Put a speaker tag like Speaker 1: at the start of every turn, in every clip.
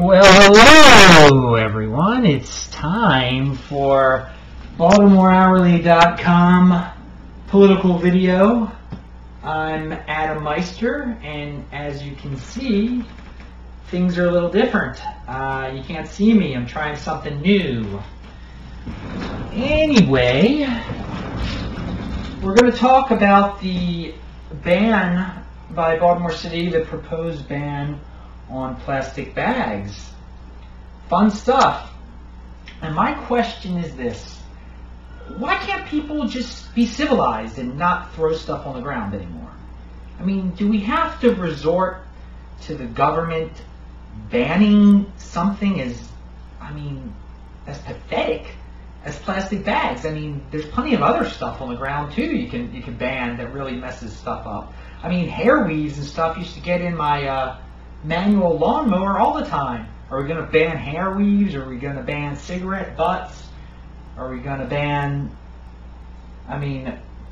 Speaker 1: Well, hello everyone. It's time for BaltimoreHourly.com political video. I'm Adam Meister, and as you can see, things are a little different. You can't see me. I'm trying something new. Anyway, we're going to talk about the ban by Baltimore City, the proposed ban on plastic bags. Fun stuff. And my question is this: why can't people just be civilized and not throw stuff on the ground anymore? I mean, do we have to resort to the government banning something as pathetic as plastic bags? I mean, there's plenty of other stuff on the ground too you can ban that really messes stuff up. I mean, hair weaves and stuff used to get in my manual lawnmower all the time. Are we going to ban hair weaves? Are we going to ban cigarette butts? Are we going to ban,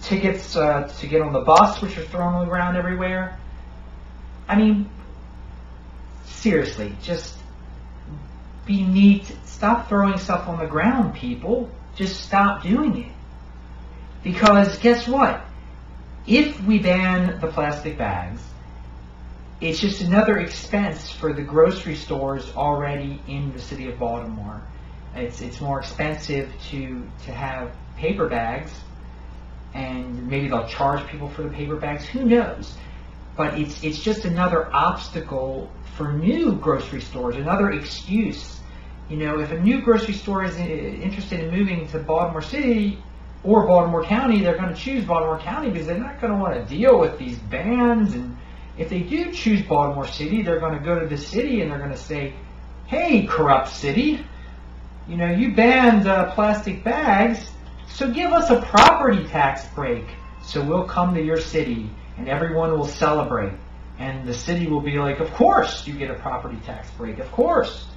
Speaker 1: tickets to get on the bus, which are thrown on the ground everywhere? I mean, seriously, just be neat. Stop throwing stuff on the ground, people. Just stop doing it. Because guess what? If we ban the plastic bags, it's just another expense for the grocery stores already in the city of Baltimore. It's more expensive to have paper bags, and maybe they'll charge people for the paper bags. Who knows? But it's just another obstacle for new grocery stores, another excuse. You know, if a new grocery store is interested in moving to Baltimore City or Baltimore County, they're going to choose Baltimore County because they're not going to want to deal with these bans. And if they do choose Baltimore City, they're going to go to the city and they're going to say, "Hey, corrupt city, you know, you banned plastic bags, so give us a property tax break so we'll come to your city and everyone will celebrate." And the city will be like, "Of course you get a property tax break, of course.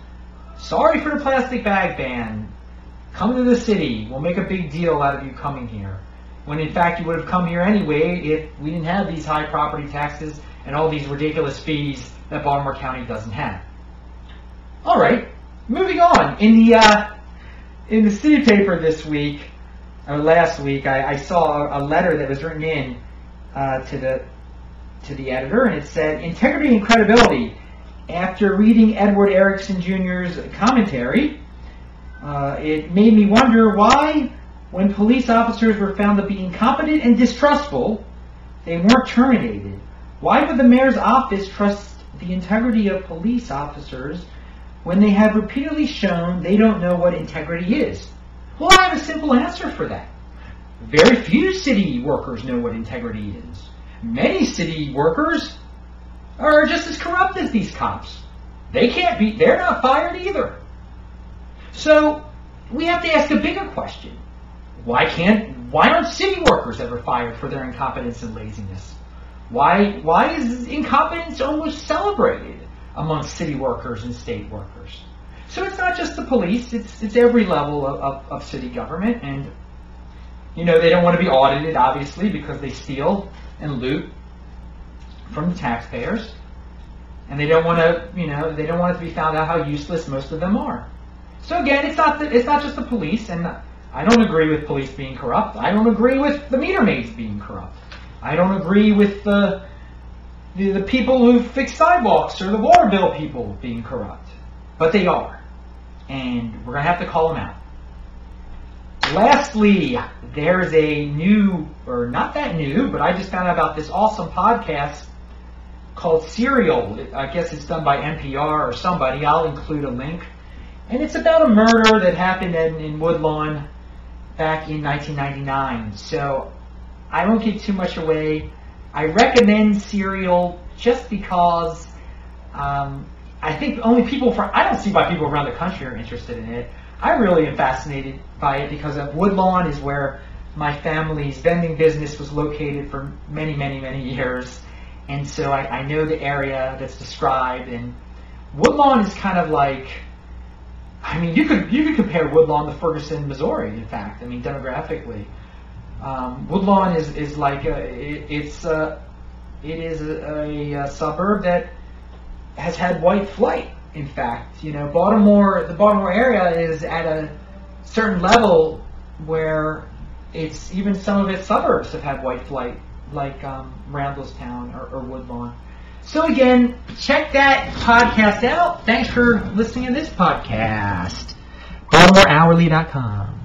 Speaker 1: Sorry for the plastic bag ban. Come to the city. We'll make a big deal out of you coming here." When in fact you would have come here anyway if we didn't have these high property taxes and all these ridiculous fees that Baltimore County doesn't have. All right, moving on. In the city paper this week, or last week, I saw a letter that was written in to the editor, and it said, "Integrity and credibility. After reading Edward Erickson Jr.'s commentary, it made me wonder why, when police officers were found to be incompetent and distrustful, they weren't terminated. Why would the mayor's office trust the integrity of police officers when they have repeatedly shown they don't know what integrity is?" Well, I have a simple answer for that. Very few city workers know what integrity is. Many city workers are just as corrupt as these cops. They're not fired either. So we have to ask a bigger question. Why aren't city workers ever fired for their incompetence and laziness? Why is incompetence almost celebrated amongst city workers and state workers? So it's not just the police, it's every level of city government. And you know, they don't want to be audited, obviously, because they steal and loot from the taxpayers. And they don't want to, they don't want it to be found out how useless most of them are. So again, it's not just the police, and I don't agree with police being corrupt. I don't agree with the meter maids being corrupt. I don't agree with the people who fix sidewalks or the water bill people being corrupt. But they are. And we're going to have to call them out. Lastly, there's a new, or not that new, but I just found out about this awesome podcast called Serial. I guess it's done by NPR or somebody. I'll include a link. And it's about a murder that happened in Woodlawn back in 1999. So I won't give too much away. I recommend Serial just because I think only I don't see why people around the country are interested in it. I really am fascinated by it because Woodlawn is where my family's vending business was located for many, many, many years. And so I know the area that's described. And Woodlawn is kind of like, you could compare Woodlawn to Ferguson, Missouri, in fact, demographically. Woodlawn is like, it is a suburb that has had white flight In fact, the Baltimore area is at a certain level where it's even some of its suburbs have had white flight, like Randallstown or Woodlawn. So again, check that podcast out. Thanks for listening to this podcast. BaltimoreHourly.com.